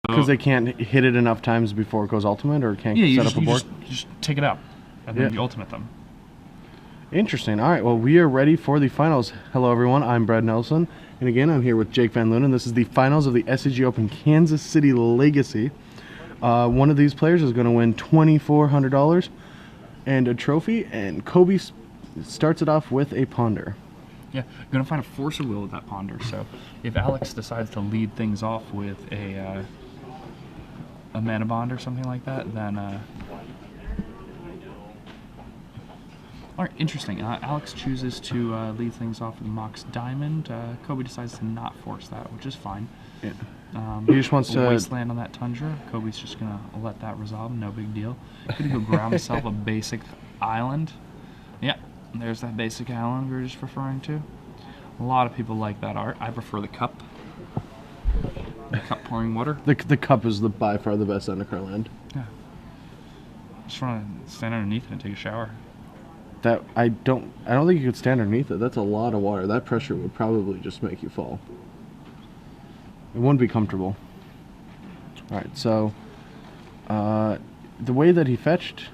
Because they can't hit it enough times before it goes ultimate, or can't set up a board? You just take it out, and then you ultimate them. Interesting. All right, well, we are ready for the finals. Hello, everyone. I'm Brad Nelson, and again, I'm here with Jake Van Loon, and this is the finals of the SCG Open Kansas City Legacy. One of these players is going to win $2,400 and a trophy, and Kobie starts it off with a ponder. Yeah, going to find a force of will with that ponder. So if Alex decides to lead things off with a mana bond or something like that, then all right, interesting. Alex chooses to lead things off with Mox Diamond. Kobie decides to not force that, which is fine. Yeah. He just wants to wasteland on that Tundra. Kobie's just gonna let that resolve, no big deal. Gonna go grab himself a basic island. Yeah, there's that basic island we were just referring to. A lot of people like that art. I prefer the cup. The cup pouring water. The cup is by far the best Zendikar land. Yeah. Just want to stand underneath it and take a shower. That I don't think you could stand underneath it. That's a lot of water. That pressure would probably just make you fall. It wouldn't be comfortable. All right, so the way that he fetched,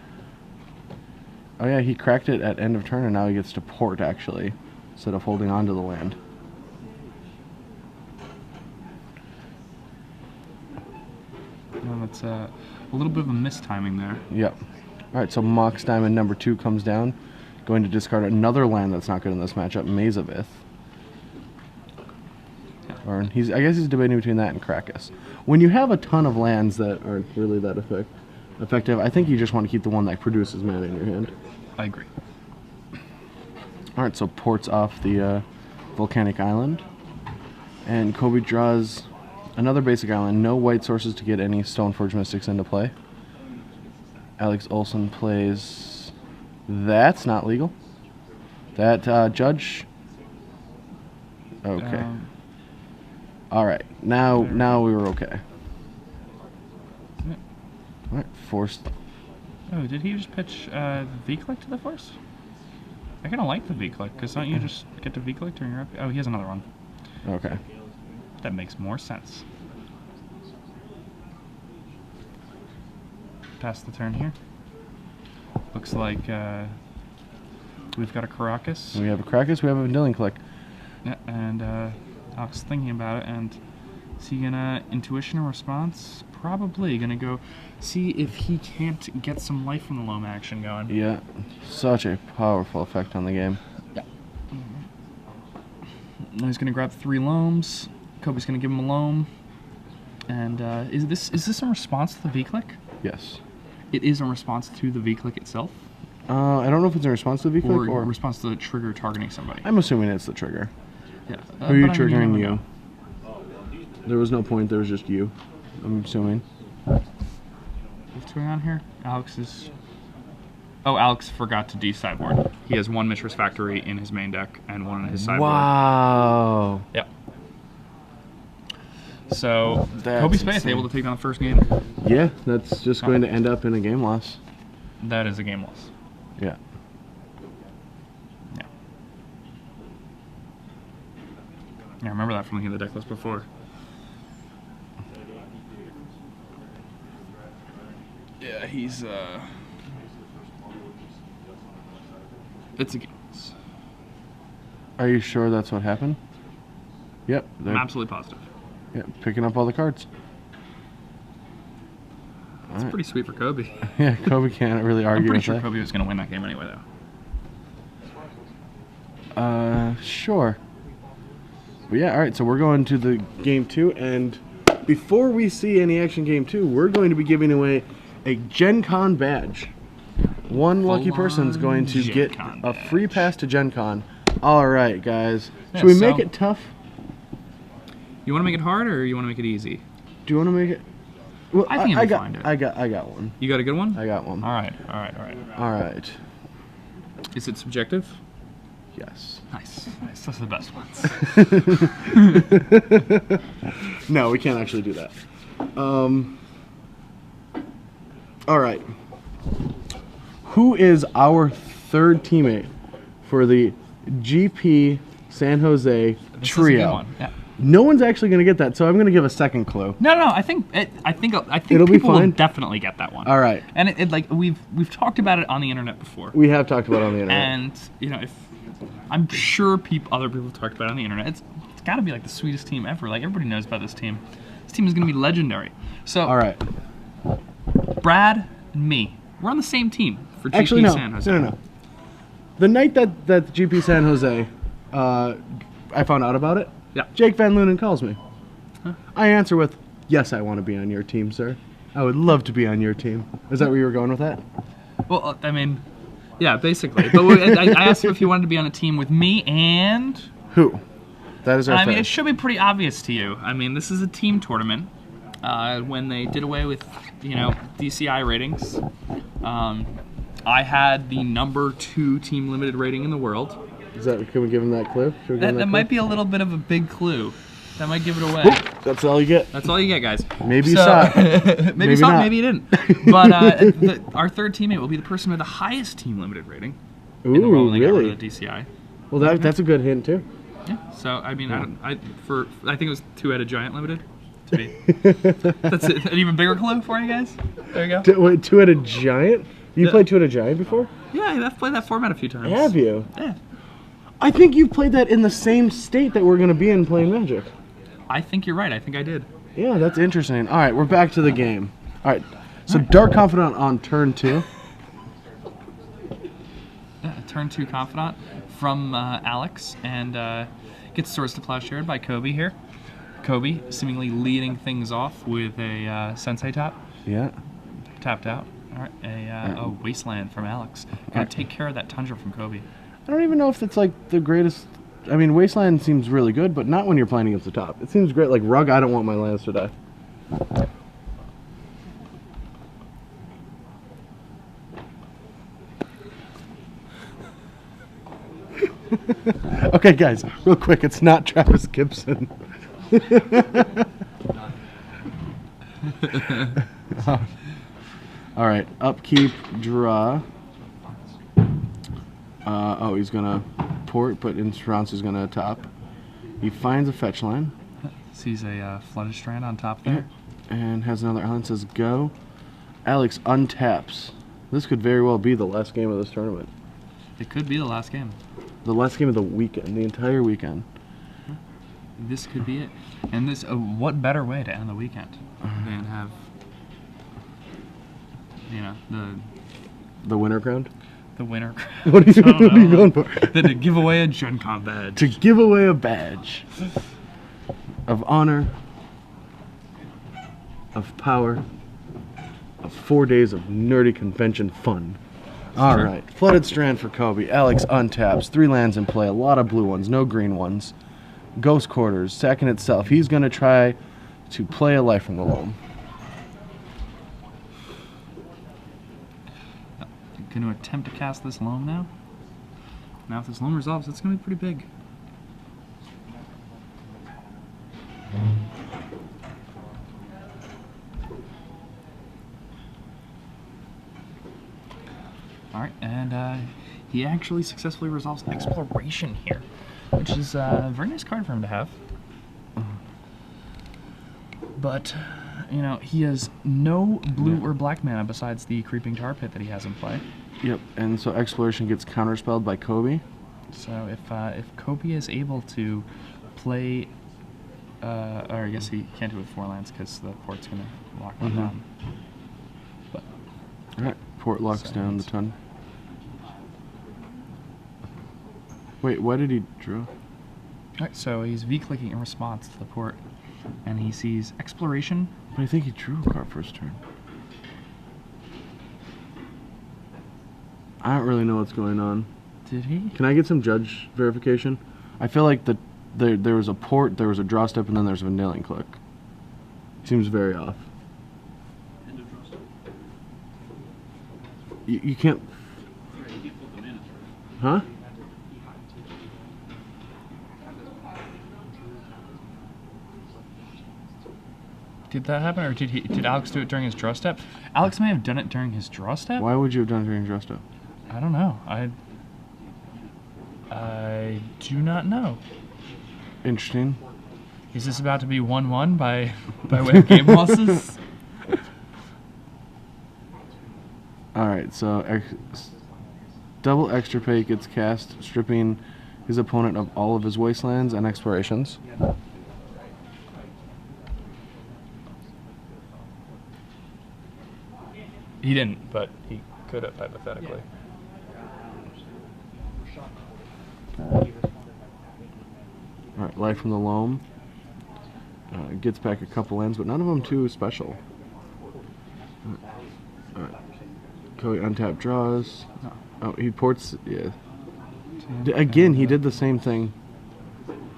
oh yeah, he cracked it at end of turn, and now he gets to port actually, instead of holding on to the land. Well, that's a little bit of a mistiming there. Yep. All right, so Mox Diamond number 2 comes down, going to discard another land that's not good in this matchup, Mazavith. Or I guess he's debating between that and Krakus. When you have a ton of lands that aren't really that effective, I think you just want to keep the one that produces mana in your hand. I agree. All right, so ports off the volcanic island, and Kobie draws another basic island. No white sources to get any Stoneforge Mystics into play. Alex Olson plays. That's not legal. That Judge. Okay. All right, now we were okay. Yeah. All right, forced. Oh, did he just pitch V-Click to the force? I kind of like the V-Click, because don't you just get to V-Click during your... Oh, he has another one. Okay. That makes more sense. Pass the turn here. Looks like we've got a Karakas. We have a Krakus, we have a Vendilion Click. Yeah, and Alex thinking about it, and is he gonna intuition or response? Probably gonna go see if he can't get some life from the loam action going. Yeah, such a powerful effect on the game. Yeah. Now he's gonna grab 3 loams. Kobie's gonna give him a loam. And is this in response to the V-Click? Yes. It is in response to the V-Click itself? I don't know if it's in response to the V-Click or response to the trigger targeting somebody. I'm assuming it's the trigger. Yeah. Who are you triggering? You. There was no point. There was just you. I'm assuming. What's going on here? Alex forgot to de-sideboard. He has 1 Mishra's Factory in his main deck and 1 in his sideboard. Wow. Yep. So, Kobie Spaeth able to take down the first game. Yeah, that's just going to end up in a game loss. That is a game loss. Yeah. Yeah. Yeah, I remember that from looking at the deck list before. Yeah, he's it's a game loss. Are you sure that's what happened? Yep. I'm absolutely positive. Yeah, picking up all the cards. That's pretty sweet for Kobie. Yeah, Kobie can't really argue with that. I'm pretty sure Kobie was going to win that game anyway, though. Sure. But yeah, all right, so we're going to the game 2, and before we see any action game 2, we're going to be giving away a Gen Con badge. One lucky person is going to get a free pass to Gen Con. All right, guys. Should we make it tough? You want to make it hard, or you want to make it easy? Do you want to make it? Well, I think I got one. You got a good one? I got one. All right. All right. Is it subjective? Yes. Nice. Those are the best ones. No, we can't actually do that. All right. Who is our third teammate for the GP San Jose trio? This is a good one. Yeah. No one's actually going to get that, so I'm going to give a second clue. No, I think It'll be people will fine. definitely get that one. All right. And it like we've talked about it on the internet before. We have talked about it on the internet. And if I'm sure other people have talked about it on the internet, it's got to be like the sweetest team ever. Like everybody knows about this team. This team is going to be legendary. So, all right. Brad and me, we're on the same team for GP Actually, no. San Jose. No. The night that GP San Jose, I found out about it. Yeah. Jake Van Lunen calls me. Huh? I answer with, "Yes, I want to be on your team, sir. I would love to be on your team." Is that where you were going with that? Well, I mean, yeah, basically. But I asked him if he wanted to be on a team with me and Who? That is our I mean, third. it should be pretty obvious to you. I mean, this is a team tournament. When they did away with, DCI ratings, I had the number 2 team limited rating in the world. Can we give him that clue? Should we give him That clue? might be a little bit of a big clue. That might give it away. That's all you get. That's all you get, guys. Maybe you saw it. maybe you saw it, not. maybe you didn't. But our third teammate will be the person with the highest team limited rating in the world Ooh, when they got rid really? of the DCI. Well, that's a good hint too. Yeah. So I mean, I think it was 2-headed giant limited. To be. That's it. An even bigger clue for you guys. There you go. Wait, two-headed giant? You played two-headed giant before? Yeah, I've played that format a few times. Have you? Yeah. I think you played that in the same state that we're going to be in playing Magic. I think you're right. I think I did. Yeah, that's interesting. All right, we're back to the game. All right, so Dark Confidant on turn 2. Turn 2 Confidant from Alex, and gets Swords to Plowshare by Kobie here. Kobie seemingly leading things off with a Sensei tap. Yeah. Tapped out. All right, a Wasteland from Alex. Gonna take care of that Tundra from Kobie. I don't even know if that's like the greatest. I mean, Wasteland seems really good, but not when you're playing against the top. It seems great. Like Rug, I don't want my lands to die. Okay, guys, real quick. It's not Travis Gibson. All right, upkeep, draw. He's gonna port, but Insurance is gonna top. He finds a fetch line. Sees a Flooded Strand on top there. And has another island, says go. Alex untaps. This could very well be the last game of this tournament. It could be the last game. The last game of the weekend, the entire weekend. This could be it. And this, what better way to end the weekend than have, The winner crowned? the winner. What are you going for? Than to give away a Gen Con badge. To give away a badge of honor, of power, of 4 days of nerdy convention fun. All right, Flooded Strand for Kobie. Alex untaps. 3 lands in play. A lot of blue ones, no green ones. Ghost Quarters, sacking itself. He's going to try to play a Life from the Loam. Going to attempt to cast this loam now. Now if this loam resolves, it's going to be pretty big. Alright, and he actually successfully resolves Exploration here, which is a very nice card for him to have. But, he has no blue or black mana besides the Creeping Tar Pit that he has in play. Yep, and so Exploration gets counterspelled by Kobie. So if Kobie is able to play, or I guess he can't do it with 4 lands because the port's going to lock one down. But All right, port locks down the ton. Wait, why did he draw? Alright, so he's V-clicking in response to the port, and he sees Exploration. But I think he drew a card first turn. I don't really know what's going on. Did he? Can I get some judge verification? I feel like there was a port, there was a draw step, and then there's a nailing click. Seems very off. You can't... Huh? Did that happen, or did Alex do it during his draw step? Alex may have done it during his draw step? Why would you have done it during draw step? I don't know. I do not know. Interesting. Is this about to be 1-1 by way of game losses? Alright, so double extirpate gets cast, stripping his opponent of all of his wastelands and explorations. He didn't, but he could have, hypothetically. Alright, Life from the Loam. Gets back a couple lands, but none of them too special. Alright. Kobie untap draws. Oh, he ports. Yeah. Again, he did the same thing.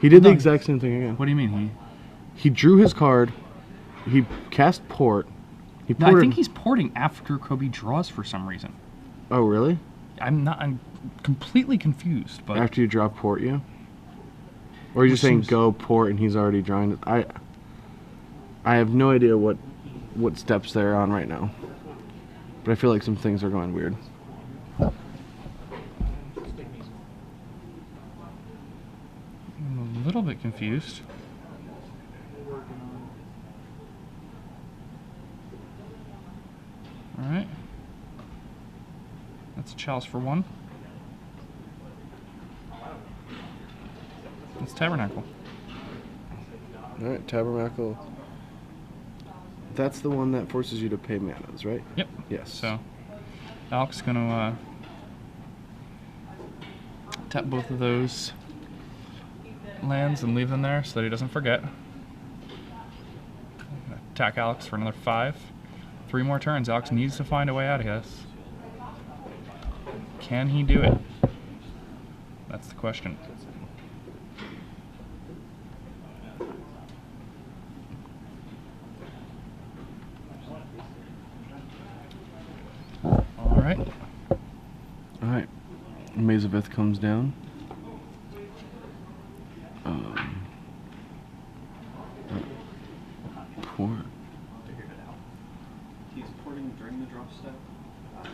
He did the exact same thing again. What do you mean He drew his card. He cast port. He No, I ported. think he's porting after Kobie draws for some reason. Oh, really? I'm completely confused, but After you draw port, you? Or are you just Which saying seems- go port and he's already drawing it? I have no idea what steps they're on right now. But I feel like some things are going weird. I'm a little bit confused. Alright. That's a chalice for 1. It's Tabernacle. Alright, Tabernacle. That's the one that forces you to pay manas, right? Yep. Yes. So, Alex is going to tap both of those lands and leave them there so that he doesn't forget. Attack Alex for another 5. 3 more turns. Alex needs to find a way out of this. Can he do it? That's the question. Alright. Alright. Maze of Ith comes down. Port. He's porting during the draw step. So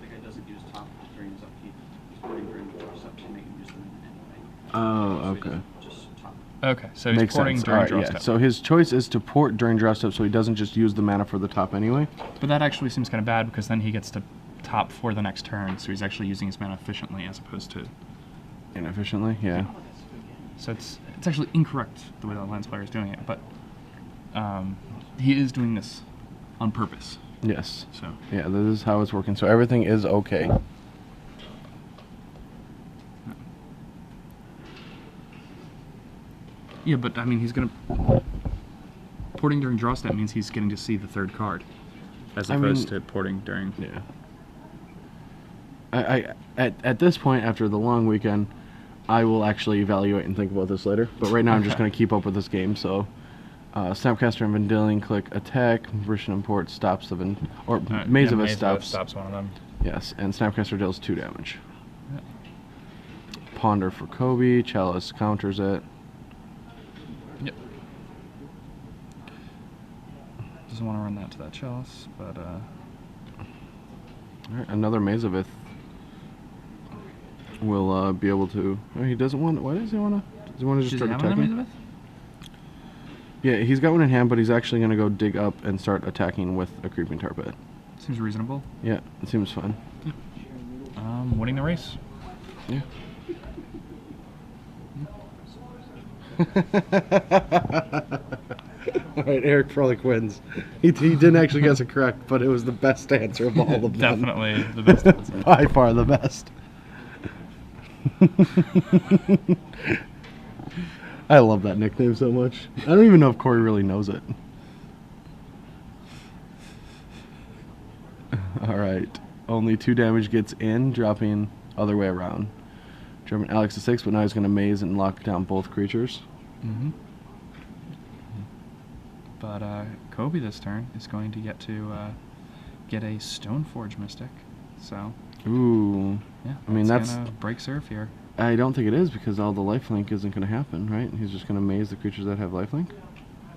the guy doesn't use top during his upkeep. He's porting during the draw step to make him use them anyway. Oh, So he okay. doesn't just top. Okay, so he's Makes porting sense. during Alright, draw yeah. step. So his choice is to port during draw step so he doesn't just use the mana for the top anyway. But that actually seems kind of bad because then he gets to top for the next turn, so he's actually using his mana efficiently as opposed to. Inefficiently, yeah. So it's actually incorrect the way that Lens player is doing it, but he is doing this on purpose. Yes. So Yeah, this is how it's working. So everything is okay. yeah, but I mean he's gonna porting during draw step means he's getting to see the third card, as I opposed mean- to porting during. Yeah. At this point, after the long weekend, I will actually evaluate and think about this later. But right now, I'm just going to keep up with this game. So, Snapcaster and Vendilion click attack. Version import stops the Maze of Ith stops. one of them. Yes, and Snapcaster deals 2 damage. Yeah. Ponder for Kobie. Chalice counters it. Yep. Doesn't want to run that to that chalice, but All right, another Maze of Ith will be able to. Oh, he doesn't want. Why does he want to? Does he want to just does start he have another attacking? Maze of Ith? Yeah, he's got one in hand, but he's actually going to go dig up and start attacking with a Creeping Tar Pit. Seems reasonable. Yeah, it seems fun. Winning the race. Yeah. All right, Eric Froelich wins. He didn't actually guess it correct, but it was the best answer of all of them. Definitely the best answer. By far the best. I love that nickname so much. I don't even know if Corey really knows it. Alright. Only 2 damage gets in, dropping other way around. Dropping Alex to 6, but now he's going to maze and lock down both creatures. Mm-hmm. But Kobie this turn is going to get get a Stoneforge Mystic. So Ooh. yeah, I mean, that's- gonna break surf here. I don't think it is because all the lifelink isn't going to happen, right? He's just going to maze the creatures that have lifelink.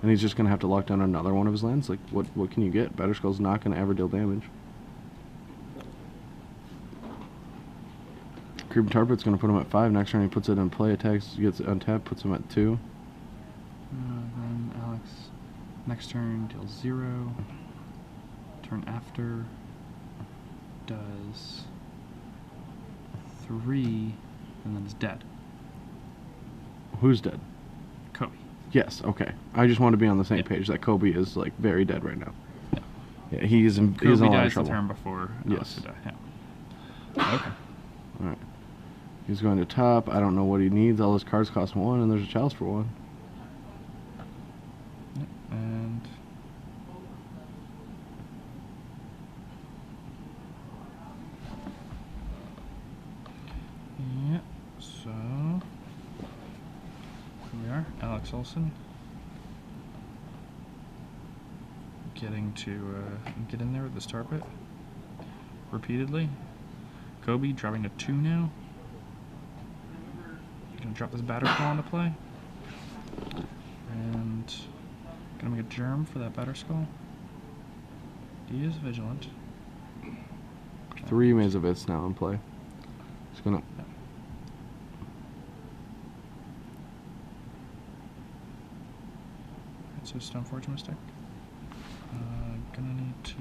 And he's just going to have to lock down another one of his lands. Like, what can you get? Batterskull's not going to ever deal damage. Creeping Tar Pit's going to put him at 5. Next turn he puts it in play, attacks, gets untapped, puts him at 2. Then Alex, next turn, deals 0. Turn after, does 3, and then is dead. Who's dead? Kobie. Yes, okay. I just want to be on the same page that Kobie is, like, very dead right now. Yeah, he's in a Kobie lot of dies the trouble. turn before Alex Yes. would die. Yeah. Okay. Alright. He's going to top. I don't know what he needs. All his cards cost 1, and there's a chalice for 1. Yep. And yeah, so here we are, Alex Olson getting to get in there with this tar pit repeatedly. Kobie dropping to 2 now. Gonna drop this batter skull into play. And gonna make a germ for that batter skull. He is vigilant. 3 Maze of Its now in play. Just gonna. So Stone Forge Mystic. Gonna need to.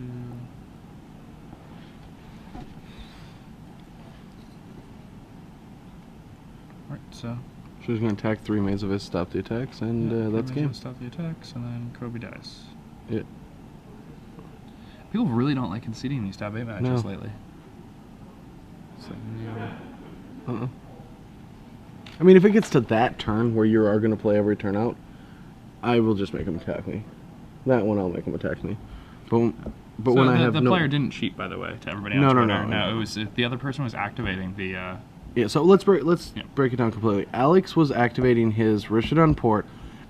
Alright, so. She's gonna attack 3 Maze of Its, stop the attacks, and that's game. Stop the attacks, and then Kobie dies. Yeah. People really don't like conceding these top 8 matches No. lately. So, I mean, if it gets to that turn where you are gonna play every turn out, I will just make him attack me. That one I'll make him attack me. But so when I have the no player didn't cheat, by the way, to everybody No, on no, Twitter. no. It was the other person was activating the. Yeah, so let's break Yeah. it down completely. Alex was activating his Rishodon port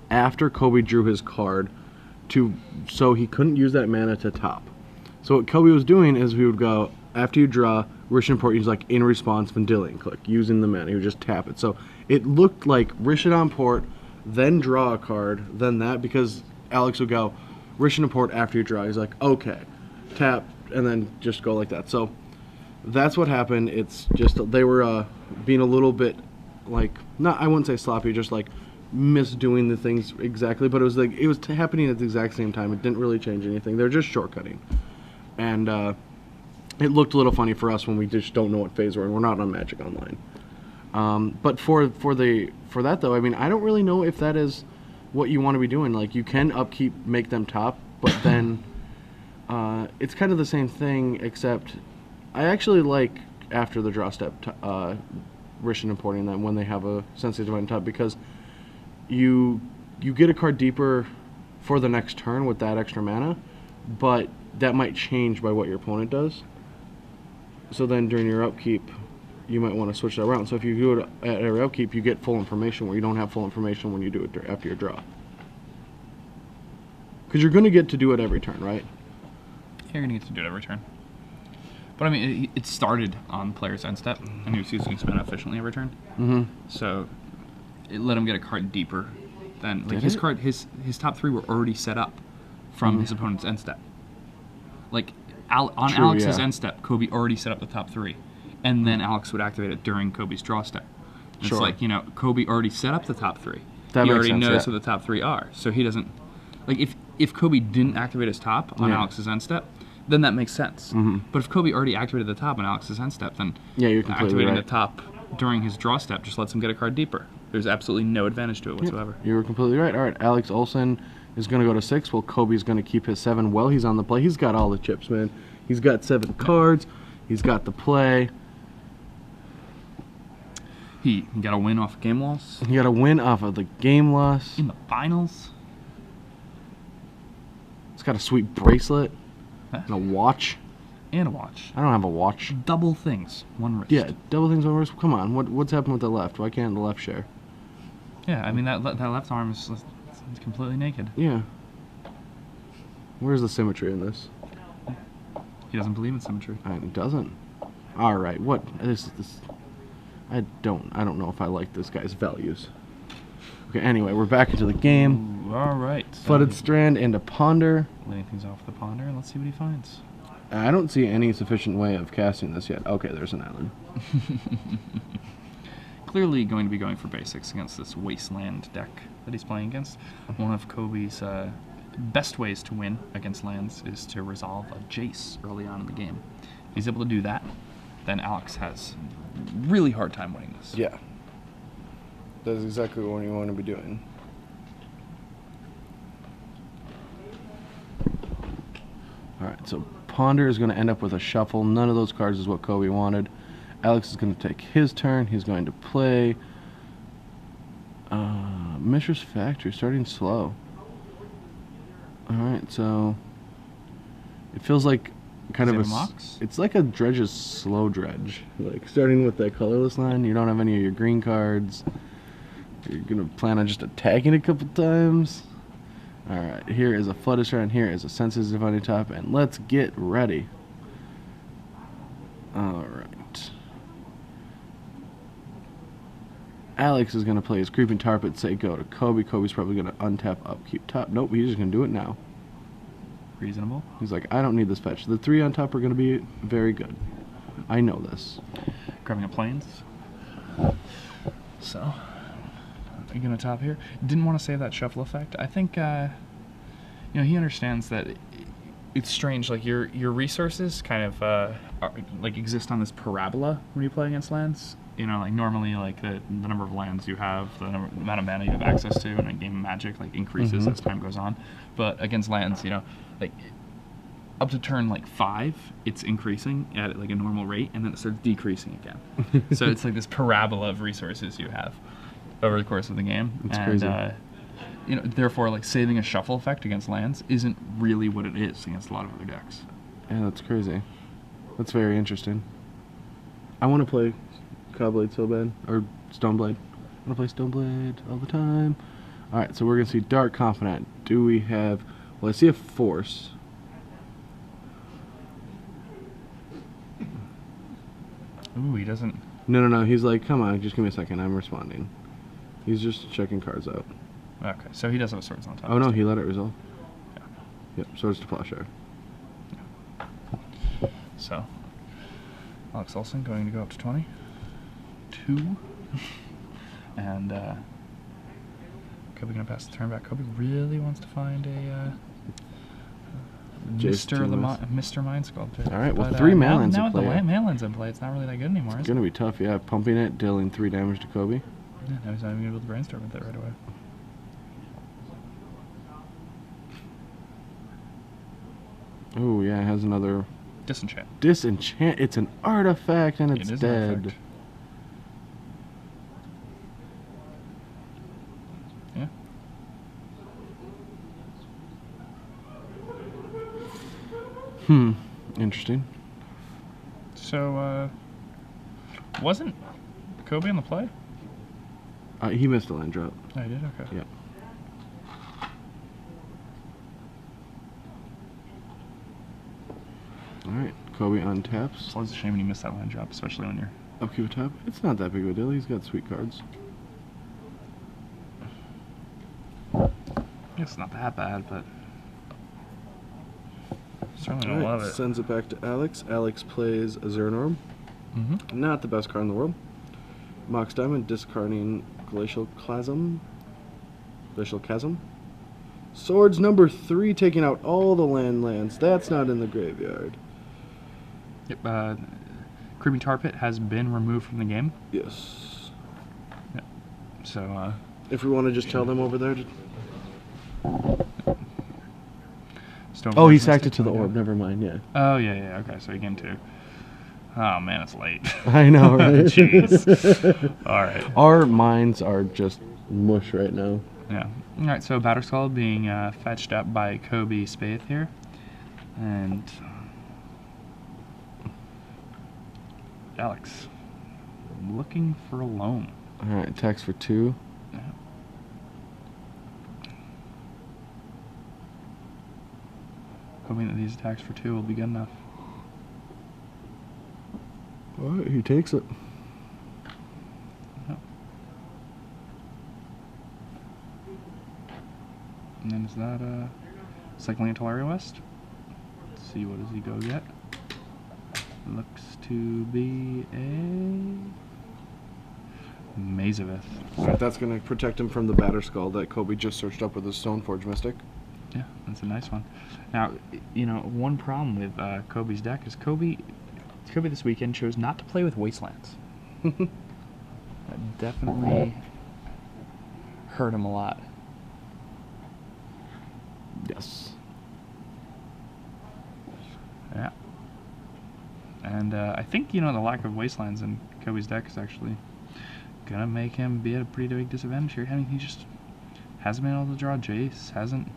after Kobie drew his card so he couldn't use that mana to top. So what Kobie was doing is we would go after you draw Rishodon port, he's like in response Vendilion click using the mana. He would just tap it. So it looked like Rishodon port, then draw a card, then that, because Alex would go Rishodon port after you draw. He's like, okay, tap, and then just go like that. So that's what happened. It's just they were being a little bit like, not, I wouldn't say sloppy, just like misdoing the things exactly, but it was like it was happening at the exact same time. It didn't really change anything. They're just shortcutting, and it looked a little funny for us when we just don't know what phase we're in. We're not on Magic Online. But for that though, I mean, I don't really know if that is what you want to be doing. Like, you can upkeep, make them top, but then it's kind of the same thing, except I actually like after the draw step Rishodon importing them when they have a Sensei Divine top, because you get a card deeper for the next turn with that extra mana, but that might change by what your opponent does. So then during your upkeep, you might want to switch that around. So if you do it at every upkeep, you get full information, where you don't have full information when you do it after your draw. Because you're going to get to do it every turn, right? You're gonna get to do it every turn. But I mean, it started on player's end step, and he was using his mana efficiently every turn. Mm-hmm. So it let him get a card deeper than like Did his it? card. His top 3 were already set up from his opponent's end step. Like on True, Alex's yeah. end step, Kobie already set up the top 3, and then Alex would activate it during Kobie's draw step. It's Sure. like, Kobie already set up the top 3. That he makes already sense, knows yeah. who the top 3 are, so he doesn't like if Kobie didn't activate his top on Yeah. Alex's end step, then that makes sense. Mhm. But if Kobie already activated the top on Alex's end step, then Yeah, you're completely activating right. the top during his draw step just lets him get a card deeper. There's absolutely no advantage to it whatsoever. You were completely right. All right, Alex Olson is going to go to 6. Well, Kobie's going to keep his 7. Well, he's on the play. He's got all the chips, man. He's got 7 cards. He's got the play. He got a win off a game loss He got a win off of the game loss. in the finals. He's got a sweet bracelet Huh? and a watch. And a watch. I don't have a watch. Double things, one wrist. Yeah, double things on wrist. Come on, what's happened with the left? Why can't the left share? Yeah, I mean that left arm is completely naked. Yeah. Where's the symmetry in this? He doesn't believe in symmetry. It doesn't. All right, what this? I don't know if I like this guy's values. Okay, anyway, we're back into the game. Ooh, all right. So Flooded Strand and a Ponder. laying things off the ponder, and let's see what he finds. I don't see any sufficient way of casting this yet. Okay, there's an island. clearly going to be going for basics against this wasteland deck that he's playing against. One of Kobie's best ways to win against lands is to resolve a Jace early on in the game. If he's able to do that, then Alex has really hard time winning this. Yeah. That's exactly what you want to be doing. Alright, so Ponder is going to end up with a shuffle. None of those cards is what Kobie wanted. Alex is going to take his turn. He's going to play Mishra's Factory, starting slow. Alright, so it feels like kind of a Mox? It's like a Dredge's slow Dredge. Like starting with that colorless line, you don't have any of your green cards. You're going to plan on just attacking a couple times. Alright, here is a Fluttershy, and here is a Senses Divining Top, and let's get ready. Alright. Alex is going to play his Creeping Tarpit, say go to Kobie. Kobie's probably going to untap, upkeep, top. Nope, he's just going to do it now. Reasonable. He's like, I don't need this fetch. The 3 on top are going to be very good. I know this. Grabbing a Plains. So, I'm going to top here. Didn't want to save that shuffle effect. I think, you know, he understands that it's strange. Like, your resources kind of, like, exist on this parabola when you play against lands. You know, like, normally, like, the number of lands you have, the amount of mana you have access to in a game of Magic, like, increases as time goes on. But against lands, you know, like, up to turn, like, 5, it's increasing at, like, a normal rate, and then it starts decreasing again. So it's like this parabola of resources you have over the course of the game. It's crazy. You know, therefore, like, saving a shuffle effect against lands isn't really what it is against a lot of other decks. Yeah, that's crazy. That's very interesting. I want to play Cobblade so bad, or Stoneblade. I want to play Stoneblade all the time. Alright, so we're going to see Dark Confidant. Do we have... Well, I see a Force. Ooh, he doesn't... No. He's like, come on, just give me a second. I'm responding. He's just checking cards out. Okay, so he does have swords on top. Oh, no, he let it resolve. Yeah. Yep, Swords to Plowshare. So, Alex Olson going to go up to 20. 2. And, Kobie going to pass the turn back. Kobie really wants to find a, Mr. Mind Sculptor. Alright, well, 3 Manlands now in with play. the Manlands in play, it's not really that good anymore, It's is it? going to be tough, yeah. Pumping it, dealing 3 damage to Kobie. Yeah, now he's not even going to be able to brainstorm with it right away. Oh, yeah, it has another... Disenchant. Disenchant. It's an artifact, and it's It is dead. an artifact. Yeah. Interesting. So, wasn't Kobie on the play? He missed a land drop. Oh, he did? Okay. Yeah. Alright, Kobie untaps. It's always a shame when you miss that land drop, especially when you're... Upkeep a tap. It's not that big of a deal. He's got sweet cards. It's not that bad, but... Certainly don't Alright, love it. sends it back to Alex. Alex plays a Zeranorm. Not the best card in the world. Mox Diamond, discarding Glacial Chasm. Swords number 3, taking out all the lands. That's not in the graveyard. Yep, Creeping Tarpit has been removed from the game. Yes. Yep. So, If we want to just tell them over there to... Stone Oh, he Force sacked it Mystic, to the okay. orb. Never mind, yeah. Oh, yeah, okay, so again, 2. Oh, man, it's late. I know, right? Jeez. Alright. Our minds are just mush right now. Yeah. Alright, so Batterskull being fetched up by Kobie Spaeth here. And... Alex. Looking for a loan. Alright, attacks for 2. Yeah. Hoping that these attacks for 2 will be good enough. Alright, he takes it. Yep. And then is that cycling into Talaria West? Let's see, what does he go get? Looks to be a Mazavith. Alright, that's going to protect him from the Batter Skull that Kobie just searched up with his Stoneforge Mystic. Yeah, that's a nice one. Now, you know, one problem with Kobie's deck is Kobie this weekend chose not to play with Wastelands. That definitely hurt him a lot. Yes. Yeah. And I think, you know, the lack of Wastelands in Kobie's deck is actually gonna make him be at a pretty big disadvantage here. I mean, he just hasn't been able to draw Jace, hasn't.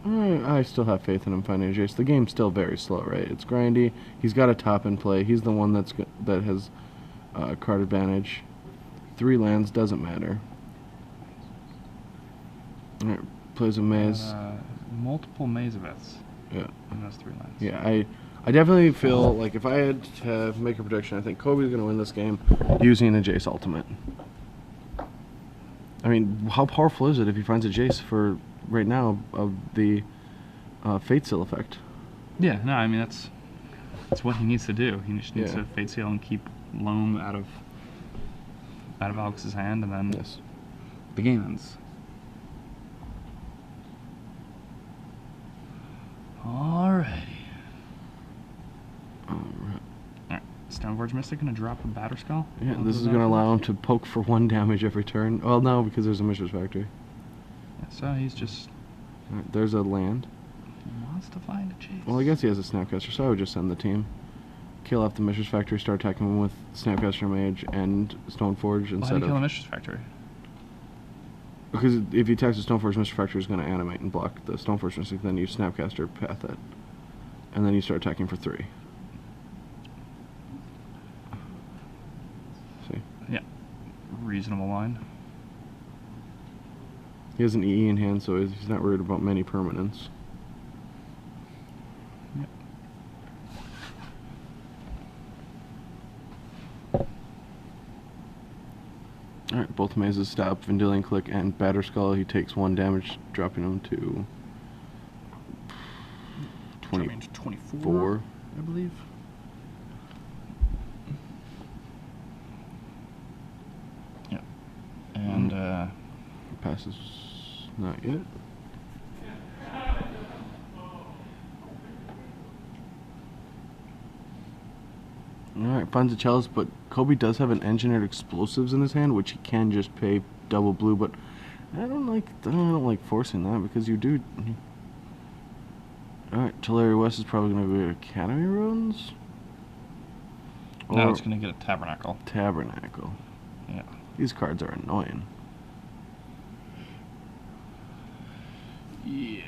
I still have faith in him finding a Jace. The game's still very slow, right? It's grindy. He's got a top in play. He's the one that has card advantage. 3 lands doesn't matter. All right, plays a Maze. Multiple Mazaviths. Yeah. In those 3 lands. Yeah, I definitely feel like if I had to make a prediction, I think Kobie's going to win this game using a Jace Ultimate. I mean, how powerful is it if he finds a Jace for right now of the Fate Seal effect? Yeah, no, I mean that's what he needs to do. He just needs to Fate Seal and keep Loam out of Alex's hand, and then the game ends. Alrighty. Alright. Stoneforge Mystic gonna drop a Batter Skull? Yeah, this is gonna allow him to poke for 1 damage every turn. Well, no, because there's a Mishra's Factory. Yeah, so he's just... Right, there's a land. He wants to find a Jace. Well, I guess he has a Snapcaster, so I would just send the team. Kill off the Mishra's Factory, start attacking him with Snapcaster Mage and Stoneforge instead Why did he kill the of... Mishra's Factory? Because if he attacks the Stoneforge, Mishra's Factory is going to animate and block the Stoneforge Mystic, then you Snapcaster Path it. And then you start attacking for 3. See? Yeah. Reasonable line. He has an EE in hand, so he's not worried about many permanents. Yep. Alright, both mazes stop, Vendilion Click and Batter Skull. He takes 1 damage, dropping him to 24, I believe. Yep. And passes not yet. Alright, finds a Chalice, but Kobie does have an Engineered Explosives in his hand, which he can just pay double blue, but I don't like forcing that because you do. Alright, Tularia West is probably going to be Academy Ruins? No, it's going to get a Tabernacle. Tabernacle. Yeah. These cards are annoying. Yeah.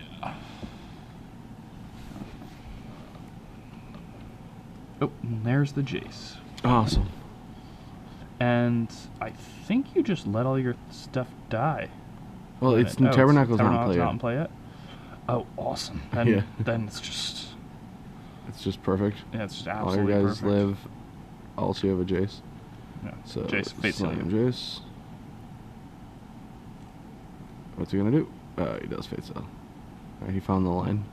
Oh, there's the Jace. Awesome. And I think you just let all your stuff die. Well, Tabernacle's not in play yet. Not in play yet? Oh, awesome. Then, Yeah. Then it's just... It's just perfect. Yeah, it's just All absolutely your guys perfect. live. Also, you have a Jace. Yeah. So, Jace, Fate Seal. slam Jace. What's he gonna do? He does Fate Seal. Alright, he found the line.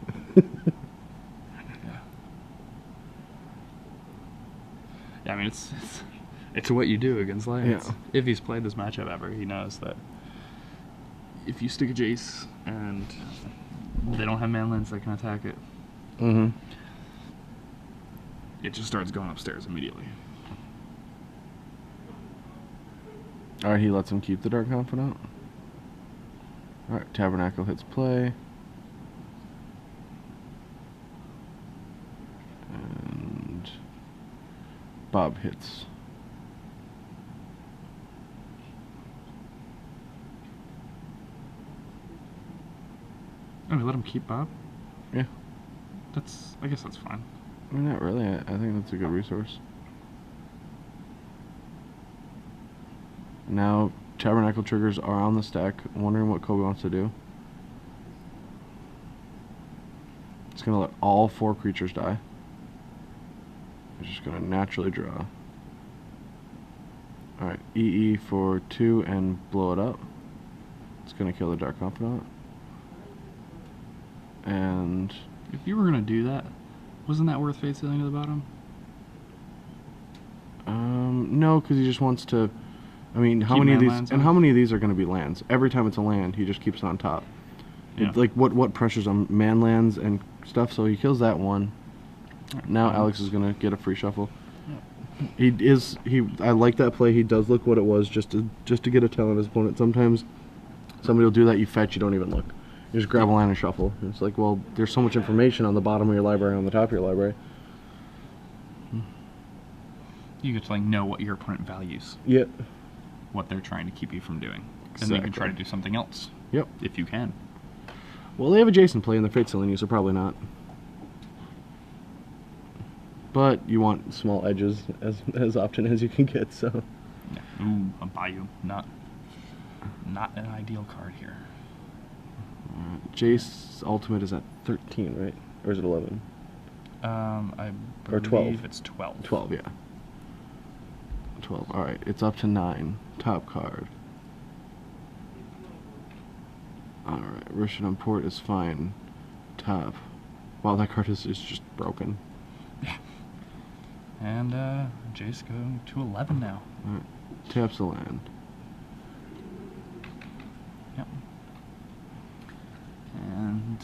Yeah, I mean, it's what you do against lands. Yeah. If he's played this matchup ever, he knows that if you stick a Jace and they don't have man lands that can attack it, it just starts going upstairs immediately. Alright, he lets him keep the Dark Confidant. Alright, Tabernacle hits play. And Bob hits. Oh, we let him keep Bob? Yeah. I guess that's fine. I mean, not really. I think that's a good resource. Now, Tabernacle triggers are on the stack. Wondering what Kobie wants to do. It's going to let all 4 creatures die. It's just going to naturally draw. Alright, EE for 2 and blow it up. It's going to kill the Dark Confidant. And... If you were going to do that, wasn't that worth Fate Sealing to the bottom? No, because he just wants to I mean, how Keep many of man these lands and on. how many of these are going to be lands? Every time it's a land, he just keeps it on top. Yeah. Like what pressures on man lands and stuff? So he kills that one. Now Alex is going to get a free shuffle. I like that play. He does look what it was just to get a tell on his opponent. Sometimes somebody will do that. You fetch, you don't even look. You just grab a land and shuffle. It's like, well, there's so much information on the bottom of your library and on the top of your library. You get to like know what your opponent values, Yeah. what they're trying to keep you from doing, and then you can try to do something else. Yep. If you can. Well, they have a Jason play and they're fate sealing you, so probably not. But you want small edges as often as you can get, so. Yeah. Ooh, a Bayou. Not an ideal card here. Jace's ultimate is at 13, right? Or is it 11? I Or 12. believe it's 12. 12, yeah. 12. All right, it's up to 9. Top card. All right, Russian Port is fine. Top. Wow, that card is just broken. And Jace going to 11 now. All right, taps the land. Yep. And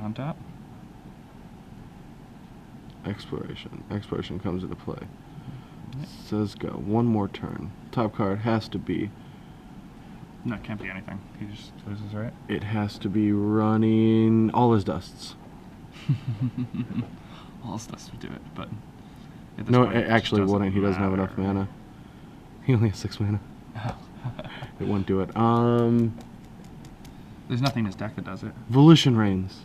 on top. Exploration. Exploration comes into play. Yep. Says go. One more turn. Top card has to be. No, it can't be anything. He just loses, right? It has to be running all his dusts. All stuff to do it, but at this No, point, it just actually wouldn't. He doesn't have matter. enough mana. He only has 6 mana. It won't do it. There's nothing in his deck that does it. Volition Reigns.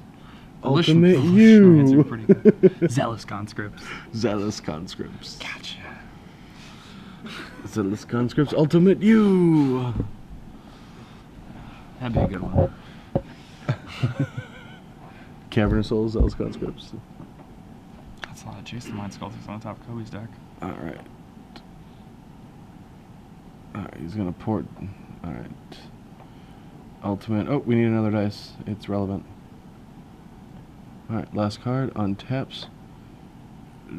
Volition- Ultimate Volition Reigns are you. pretty good. Zealous Conscripts. Zealous Conscripts. Gotcha. Zealous Conscripts. Ultimate you. That'd be a good one. Cavern of Souls. Zealous Conscripts. That's a lot of Jason Mind Sculptors on the top of Kobie's deck. All right. All right. He's gonna port. All right. Ultimate. Oh, we need another dice. It's relevant. All right. Last card. Untaps.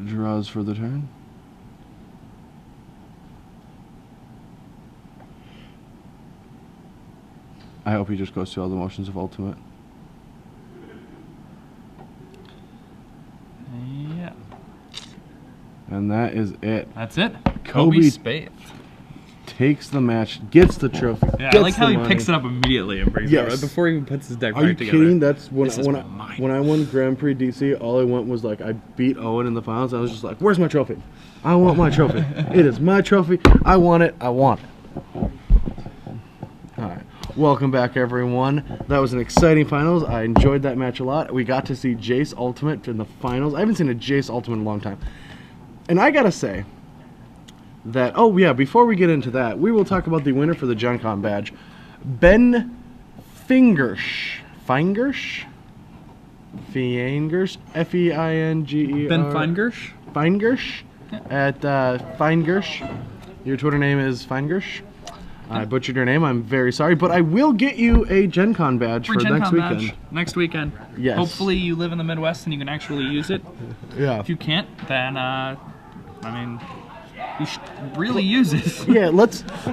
Draws for the turn. I hope he just goes through all the motions of Ultimate. Yeah. And that is it. That's it. Kobie Kobie Spaeth. Takes the match, gets the trophy. Yeah, gets I like how the he money. picks it up immediately and brings Yes. it right before he even puts his deck Are you back together. kidding? That's when This is when mine. I won Grand Prix DC. All I went was like I beat Owen in the finals. I was just like, "Where's my trophy? I want my trophy. It is my trophy. I want it. I want it." All right, welcome back, everyone. That was an exciting finals. I enjoyed that match a lot. We got to see Jace Ultimate in the finals. I haven't seen a Jace Ultimate in a long time, and I gotta say that, oh yeah, before we get into that, we will talk about the winner for the Gen Con badge, Ben Fingersh. Feingersh? Feingersh? F-E-I-N-G-E-R. Ben Feingersh? Feingersh? At Feingersh. Your Twitter name is Feingersh. I butchered your name. I'm very sorry, but I will get you a Gen Con badge for Gen next Con weekend. badge next weekend. Yes. Hopefully you live in the Midwest and you can actually use it. Yeah. If you can't, then I mean, you should really use it. Yeah, let's I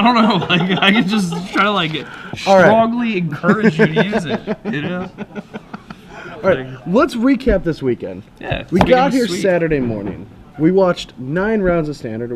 don't know. Like I can just try to like All right. strongly encourage you to use it. You know? all right. Let's recap this weekend. Yeah. We this weekend got was here sweet. Saturday morning. We watched 9 rounds of Standard.